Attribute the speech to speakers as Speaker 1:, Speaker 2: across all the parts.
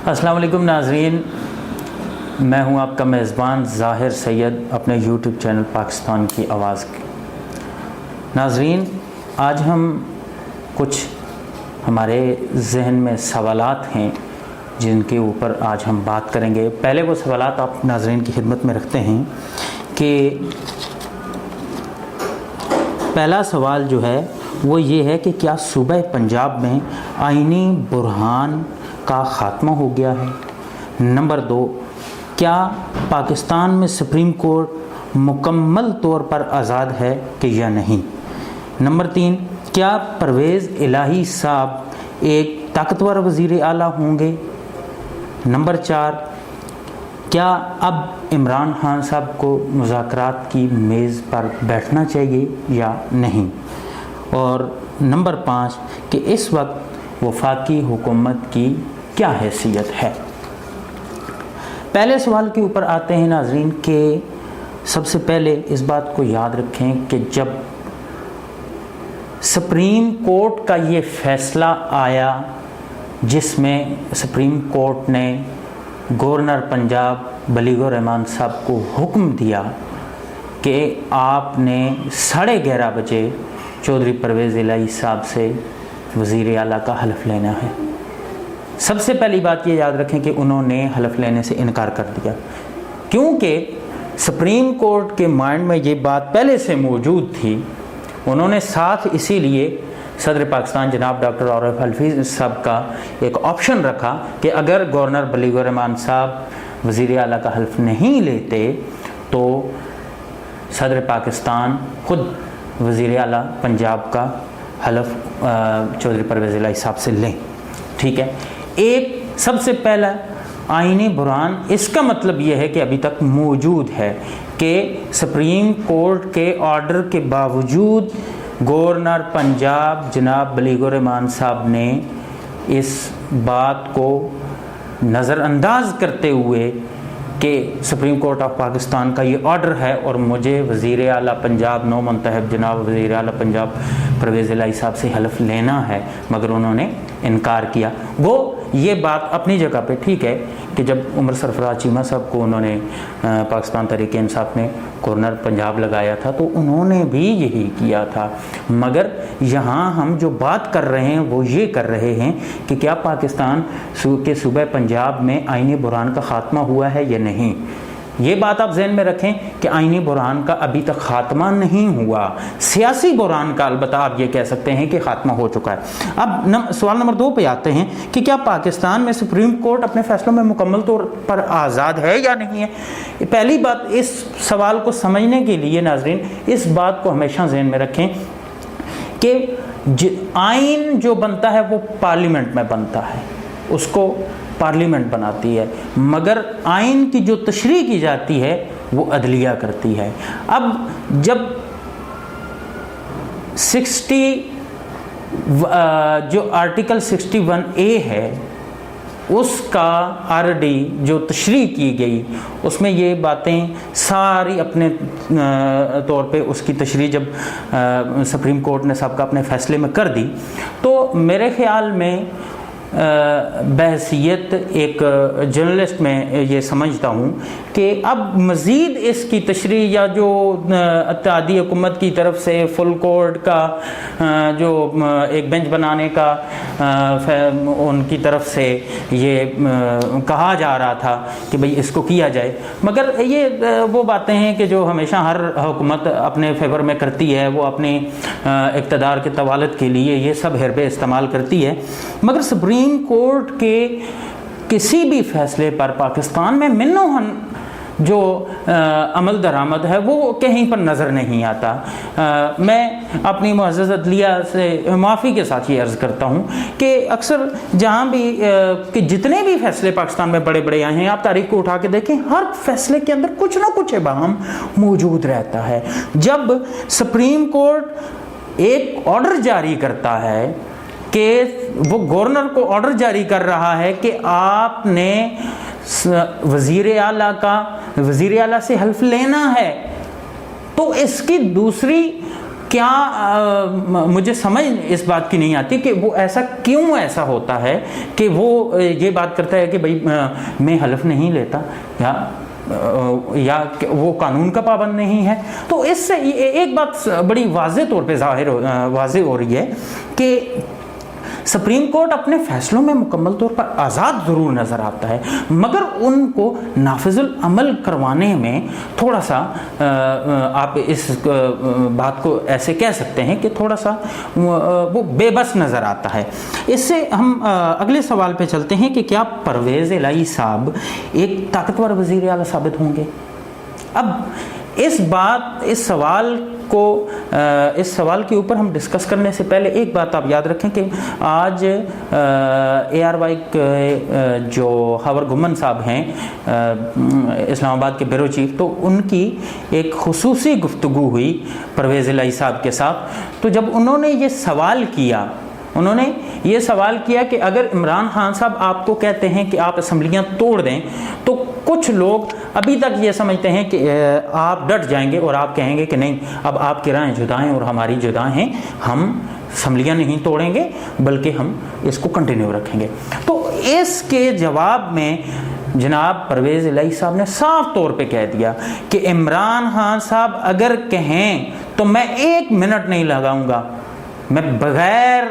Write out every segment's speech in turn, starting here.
Speaker 1: السلام علیکم ناظرین، میں ہوں آپ کا میزبان ظاہر سید اپنے یوٹیوب چینل پاکستان کی آواز کے۔ ناظرین، آج ہم کچھ ہمارے ذہن میں سوالات ہیں جن کے اوپر آج ہم بات کریں گے۔ پہلے وہ سوالات آپ ناظرین کی خدمت میں رکھتے ہیں کہ پہلا سوال جو ہے وہ یہ ہے کہ کیا صوبہ پنجاب میں آئینی بحران کا خاتمہ ہو گیا ہے؟ نمبر 2، کیا پاکستان میں سپریم کورٹ مکمل طور پر آزاد ہے کہ یا نہیں؟ نمبر 3، کیا پرویز الہی صاحب ایک طاقتور وزیر اعلیٰ ہوں گے؟ نمبر 4، کیا اب عمران خان صاحب کو مذاکرات کی میز پر بیٹھنا چاہیے یا نہیں؟ اور نمبر 5، کہ اس وقت وفاقی حکومت کی کیا حیثیت ہے؟ پہلے سوال کے اوپر آتے ہیں ناظرین کہ سب سے پہلے اس بات کو یاد رکھیں کہ جب سپریم کورٹ کا یہ فیصلہ آیا جس میں سپریم کورٹ نے گورنر پنجاب بلیغ الرحمان صاحب کو حکم دیا کہ آپ نے 11:30 بجے چودھری پرویز الہی صاحب سے وزیر اعلیٰ کا حلف لینا ہے، سب سے پہلی بات یہ یاد رکھیں کہ انہوں نے حلف لینے سے انکار کر دیا، کیونکہ سپریم کورٹ کے مائنڈ میں یہ بات پہلے سے موجود تھی۔ انہوں نے ساتھ اسی لیے صدر پاکستان جناب ڈاکٹر عارف حلفی صاحب کا ایک آپشن رکھا کہ اگر گورنر بلیغ الرحمان صاحب وزیر اعلیٰ کا حلف نہیں لیتے تو صدر پاکستان خود وزیر اعلیٰ پنجاب کا حلف چودھری پرویز الہی صاحب سے لیں۔ ٹھیک ہے، ایک سب سے پہلا آئینی بحران اس کا مطلب یہ ہے کہ ابھی تک موجود ہے کہ سپریم کورٹ کے آرڈر کے باوجود گورنر پنجاب جناب بلیغ الرحمان صاحب نے اس بات کو نظر انداز کرتے ہوئے کہ سپریم کورٹ آف پاکستان کا یہ آرڈر ہے اور مجھے وزیر اعلیٰ پنجاب نو منتخب جناب وزیر اعلیٰ پنجاب پرویز الہی صاحب سے حلف لینا ہے، مگر انہوں نے انکار کیا۔ وہ یہ بات اپنی جگہ پہ ٹھیک ہے کہ جب عمر سرفراز چیمہ صاحب کو انہوں نے پاکستان تحریک انصاف نے گورنر پنجاب لگایا تھا تو انہوں نے بھی یہی کیا تھا، مگر یہاں ہم جو بات کر رہے ہیں وہ یہ کر رہے ہیں کہ کیا پاکستان کے صوبہ پنجاب میں آئینی بحران کا خاتمہ ہوا ہے یا نہیں۔ یہ بات آپ ذہن میں رکھیں کہ آئینی بحران کا ابھی تک خاتمہ نہیں ہوا، سیاسی بحران کا البتہ آپ یہ کہہ سکتے ہیں کہ خاتمہ ہو چکا ہے۔ اب سوال نمبر 2 پہ آتے ہیں کہ کیا پاکستان میں سپریم کورٹ اپنے فیصلوں میں مکمل طور پر آزاد ہے یا نہیں ہے؟ پہلی بات، اس سوال کو سمجھنے کے لیے ناظرین اس بات کو ہمیشہ ذہن میں رکھیں کہ آئین جو بنتا ہے وہ پارلیمنٹ میں بنتا ہے، اس کو پارلیمنٹ بناتی ہے، مگر آئین کی جو تشریح کی جاتی ہے وہ عدلیہ کرتی ہے۔ اب جب 60 آرٹیکل 61A ہے اس کا آرڈی جو تشریح کی گئی اس میں یہ باتیں ساری اپنے طور پہ اس کی تشریح جب سپریم کورٹ نے سابقہ اپنے فیصلے میں کر دی تو میرے خیال میں بحیثیت ایک جرنلسٹ میں یہ سمجھتا ہوں کہ اب مزید اس کی تشریح یا جو اتحادی حکومت کی طرف سے فل کورٹ کا جو ایک بینچ بنانے کا ان کی طرف سے یہ کہا جا رہا تھا کہ بھئی اس کو کیا جائے، مگر یہ وہ باتیں ہیں کہ جو ہمیشہ ہر حکومت اپنے فیور میں کرتی ہے، وہ اپنے اقتدار کے طوالت کے لیے یہ سب حربے استعمال کرتی ہے، مگر سپریم کورٹ کے کسی بھی فیصلے پر پاکستان میں منوہن جو عمل درآمد ہے وہ کہیں پر نظر نہیں آتا۔ میں اپنی معزز عدلیہ سے معافی کے ساتھ یہ عرض کرتا ہوں کہ اکثر جہاں بھی کہ جتنے بھی فیصلے پاکستان میں بڑے بڑے آئے ہیں آپ تاریخ کو اٹھا کے دیکھیں، ہر فیصلے کے اندر کچھ نہ کچھ ابہام موجود رہتا ہے۔ جب سپریم کورٹ ایک آرڈر جاری کرتا ہے کہ وہ گورنر کو آرڈر جاری کر رہا ہے کہ آپ نے وزیر اعلیٰ سے حلف لینا ہے، تو اس کی دوسری کیا مجھے سمجھ اس بات کی نہیں آتی کہ وہ کیوں ایسا ہوتا ہے کہ وہ یہ بات کرتا ہے کہ بھائی میں حلف نہیں لیتا یا وہ قانون کا پابند نہیں ہے. تو اس سے ایک بات بڑی واضح طور پہ واضح ہو رہی ہے کہ سپریم کورٹ اپنے فیصلوں میں مکمل طور پر آزاد ضرور نظر آتا ہے، مگر ان کو نافذ العمل کروانے میں تھوڑا سا آپ اس بات کو ایسے کہہ سکتے ہیں کہ تھوڑا سا وہ بے بس نظر آتا ہے. اس سے ہم اگلے سوال پہ چلتے ہیں کہ کیا پرویز الہی صاحب ایک طاقتور وزیر اعلیٰ ثابت ہوں گے؟ اب اس سوال کے اوپر ہم ڈسکس کرنے سے پہلے ایک بات آپ یاد رکھیں کہ آج ARY کے جو ہاور گمن صاحب ہیں اسلام آباد کے بیورو چیف، تو ان کی ایک خصوصی گفتگو ہوئی پرویز الہی صاحب کے ساتھ. تو جب انہوں نے یہ سوال کیا کہ اگر عمران خان صاحب آپ کو کہتے ہیں کہ آپ اسمبلیاں توڑ دیں، تو کچھ لوگ ابھی تک یہ سمجھتے ہیں کہ آپ ڈٹ جائیں گے اور آپ کہیں گے کہ نہیں، اب آپ کی رائیں جدا ہیں اور ہماری جدا ہیں، ہم اسمبلیاں نہیں توڑیں گے بلکہ ہم اس کو کنٹینیو رکھیں گے. تو اس کے جواب میں جناب پرویز الہی صاحب نے صاف طور پہ کہہ دیا کہ عمران خان صاحب اگر کہیں تو میں 1 منٹ نہیں لگاؤں گا، میں بغیر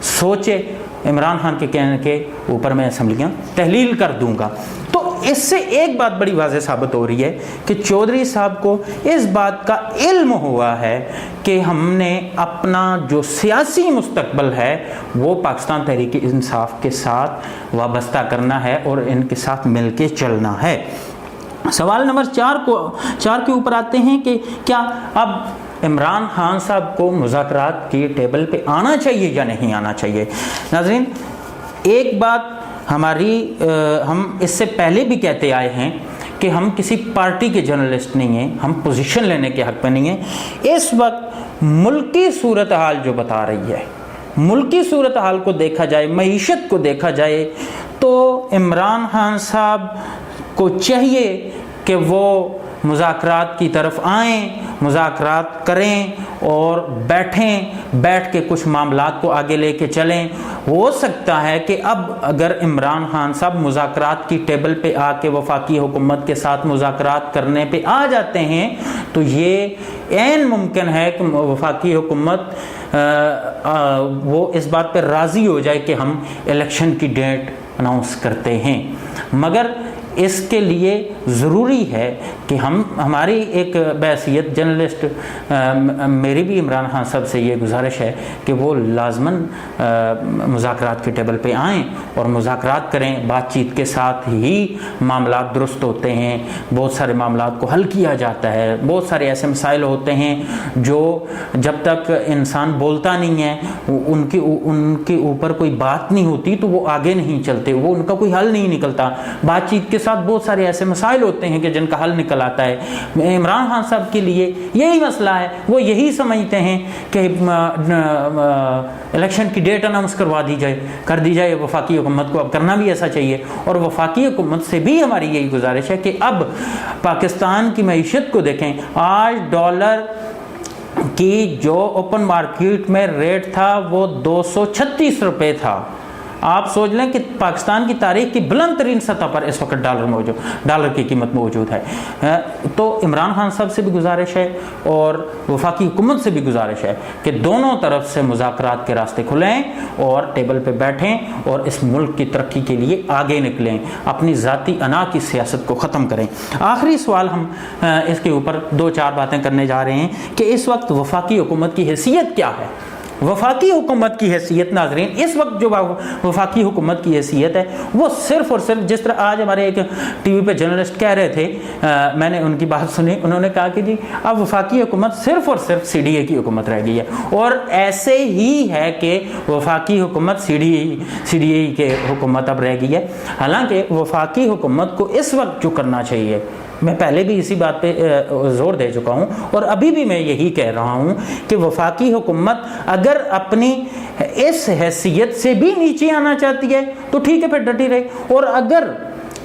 Speaker 1: سوچے عمران خان کے کہنے کے اوپر میں اسمبلیاں تحلیل کر دوں گا. تو اس سے ایک بات بڑی واضح ثابت ہو رہی ہے کہ چودھری صاحب کو اس بات کا علم ہوا ہے کہ ہم نے اپنا جو سیاسی مستقبل ہے وہ پاکستان تحریک انصاف کے ساتھ وابستہ کرنا ہے اور ان کے ساتھ مل کے چلنا ہے. سوال نمبر 4 کے اوپر آتے ہیں کہ کیا اب عمران خان صاحب کو مذاکرات کی ٹیبل پہ آنا چاہیے یا نہیں آنا چاہیے؟ ناظرین، ایک بات ہم اس سے پہلے بھی کہتے آئے ہیں کہ ہم کسی پارٹی کے جرنلسٹ نہیں ہیں، ہم پوزیشن لینے کے حق میں نہیں ہیں. اس وقت ملکی صورتحال جو بتا رہی ہے، ملکی صورتحال کو دیکھا جائے، معیشت کو دیکھا جائے، تو عمران خان صاحب کو چاہیے کہ وہ مذاکرات کی طرف آئیں، مذاکرات کریں اور بیٹھ کے کچھ معاملات کو آگے لے کے چلیں. ہو سکتا ہے کہ اب اگر عمران خان صاحب مذاکرات کی ٹیبل پہ آ کے وفاقی حکومت کے ساتھ مذاکرات کرنے پہ آ جاتے ہیں تو یہ عین ممکن ہے کہ وفاقی حکومت وہ اس بات پہ راضی ہو جائے کہ ہم الیکشن کی ڈیٹ اناؤنس کرتے ہیں. مگر اس کے لیے ضروری ہے کہ ہماری ایک بحیثیت جرنلسٹ میری بھی عمران خان صاحب سے یہ گزارش ہے کہ وہ لازماً مذاکرات کے ٹیبل پہ آئیں اور مذاکرات کریں. بات چیت کے ساتھ ہی معاملات درست ہوتے ہیں، بہت سارے معاملات کو حل کیا جاتا ہے. بہت سارے ایسے مسائل ہوتے ہیں جو جب تک انسان بولتا نہیں ہے، ان کے اوپر کوئی بات نہیں ہوتی تو وہ آگے نہیں چلتے، وہ ان کا کوئی حل نہیں نکلتا. بات چیت کے ساتھ بہت سارے ایسے مسائل ہوتے ہیں کہ جن کا حل نکل آتا ہے. عمران خان صاحب کے لیے یہی مسئلہ ہے، وہ یہی سمجھتے ہیں کہ الیکشن کی ڈیٹ اناؤنس کر دی جائے وفاقی حکومت کو. اب کرنا بھی ایسا چاہیے اور وفاقی حکومت سے بھی ہماری یہی گزارش ہے کہ اب پاکستان کی معیشت کو دیکھیں. آج ڈالر کی جو اوپن مارکیٹ میں ریٹ تھا وہ 236 روپے تھا. آپ سوچ لیں کہ پاکستان کی تاریخ کی بلند ترین سطح پر اس وقت ڈالر کی قیمت موجود ہے. تو عمران خان صاحب سے بھی گزارش ہے اور وفاقی حکومت سے بھی گزارش ہے کہ دونوں طرف سے مذاکرات کے راستے کھلیں اور ٹیبل پہ بیٹھیں اور اس ملک کی ترقی کے لیے آگے نکلیں، اپنی ذاتی انا کی سیاست کو ختم کریں. آخری سوال ہم اس کے اوپر 2-4 باتیں کرنے جا رہے ہیں کہ اس وقت وفاقی حکومت کی حیثیت کیا ہے. وفاقی حکومت کی حیثیت ناظرین، اس وقت جو وفاقی حکومت کی حیثیت ہے وہ صرف اور صرف جس طرح آج ہمارے ایک ٹی وی پہ جرنلسٹ کہہ رہے تھے، میں نے ان کی بات سنی، انہوں نے کہا کہ جی اب وفاقی حکومت صرف اور صرف CDA کی حکومت رہ گئی ہے. اور ایسے ہی ہے کہ وفاقی حکومت CDA کی حکومت اب رہ گئی ہے. حالانکہ وفاقی حکومت کو اس وقت جو کرنا چاہیے، میں پہلے بھی اسی بات پہ زور دے چکا ہوں اور ابھی بھی میں یہی کہہ رہا ہوں کہ وفاقی حکومت اگر اپنی اس حیثیت سے بھی نیچے آنا چاہتی ہے تو ٹھیک ہے، پھر ڈٹی رہے. اور اگر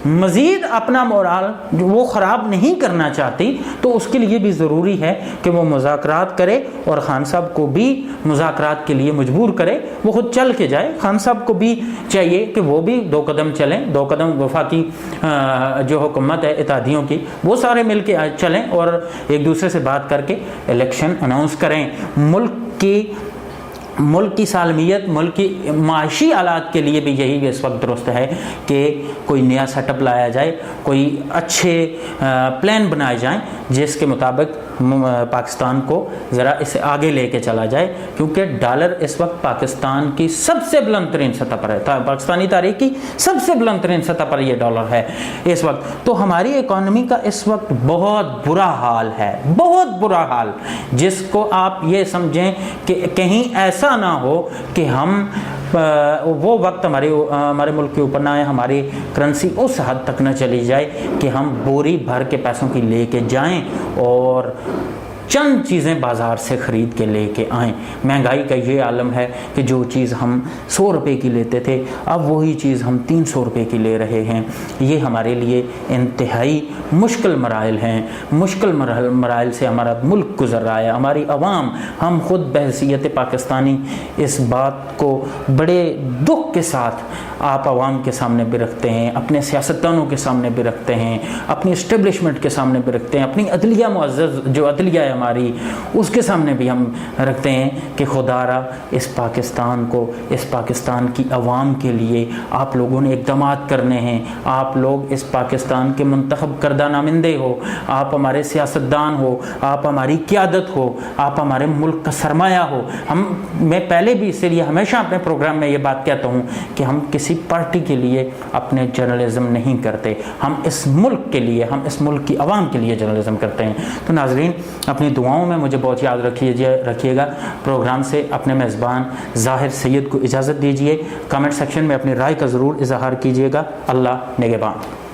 Speaker 1: مزید اپنا مورال جو وہ خراب نہیں کرنا چاہتی، تو اس کے لیے بھی ضروری ہے کہ وہ مذاکرات کرے، اور خان صاحب کو بھی مذاکرات کے لیے مجبور کرے، وہ خود چل کے جائے۔ خان صاحب کو بھی چاہیے کہ وہ بھی 2 قدم چلیں، 2 قدم وفاقی جو حکومت ہے اتحادیوں کی، وہ سارے مل کے چلیں اور ایک دوسرے سے بات کر کے الیکشن اناؤنس کریں۔ ملک کی سالمیت، ملک کی معاشی حالات کے لیے بھی یہی اس وقت درست ہے کہ کوئی نیا سیٹ اپ لایا جائے، کوئی اچھے پلان بنائے جائیں جس کے مطابق پاکستان کو ذرا اسے آگے لے کے چلا جائے، کیونکہ ڈالر اس وقت پاکستان کی سب سے بلند ترین سطح پر ہے، پاکستانی تاریخ کی سب سے بلند ترین سطح پر یہ ڈالر ہے اس وقت۔ تو ہماری اکانومی کا اس وقت بہت برا حال ہے، بہت برا حال، جس کو آپ یہ سمجھیں کہ کہیں ایسا نہ ہو کہ ہم وہ وقت ہمارے ملک کے اوپر نہ آئے، ہماری کرنسی اس حد تک نہ چلی جائے کہ ہم بوری بھر کے پیسوں کی لے کے جائیں اور چند چیزیں بازار سے خرید کے لے کے آئیں۔ مہنگائی کا یہ عالم ہے کہ جو چیز ہم 100 روپے کی لیتے تھے اب وہی چیز ہم 300 روپے کی لے رہے ہیں۔ یہ ہمارے لیے انتہائی مشکل مراحل ہیں، مشکل مراحل سے ہمارا ملک گزر رہا ہے، ہماری عوام، ہم خود بحیثیت پاکستانی اس بات کو بڑے دکھ کے ساتھ آپ عوام کے سامنے بھی رکھتے ہیں، اپنے سیاستدانوں کے سامنے بھی رکھتے ہیں، اپنی اسٹیبلشمنٹ کے سامنے بھی رکھتے ہیں، اپنی عدلیہ معزز جو عدلیہ ہے ہماری اس کے سامنے بھی ہم رکھتے ہیں کہ خدا را اس پاکستان کو، اس پاکستان کی عوام کے لیے آپ لوگوں نے اقدامات کرنے ہیں، آپ لوگ اس پاکستان کے منتخب کردہ نمائندے ہو، آپ ہمارے سیاستدان ہو، آپ ہماری قیادت ہو، آپ ہمارے ملک کا سرمایہ ہو۔ میں پہلے بھی اسی لیے ہمیشہ اپنے پروگرام میں یہ بات کہتا ہوں کہ ہم کسی پارٹی کے لیے اپنے جرنلزم نہیں کرتے، ہم اس ملک کے لیے، ہم اس ملک کی عوام کے لیے جرنلزم کرتے ہیں۔ تو ناظرین اپنی دعاؤں میں مجھے بہت یاد رکھیے گا۔ پروگرام سے اپنے میزبان ظاہر سید کو اجازت دیجیے، کمنٹ سیکشن میں اپنی رائے کا ضرور اظہار کیجیے گا۔ اللہ نگہبان۔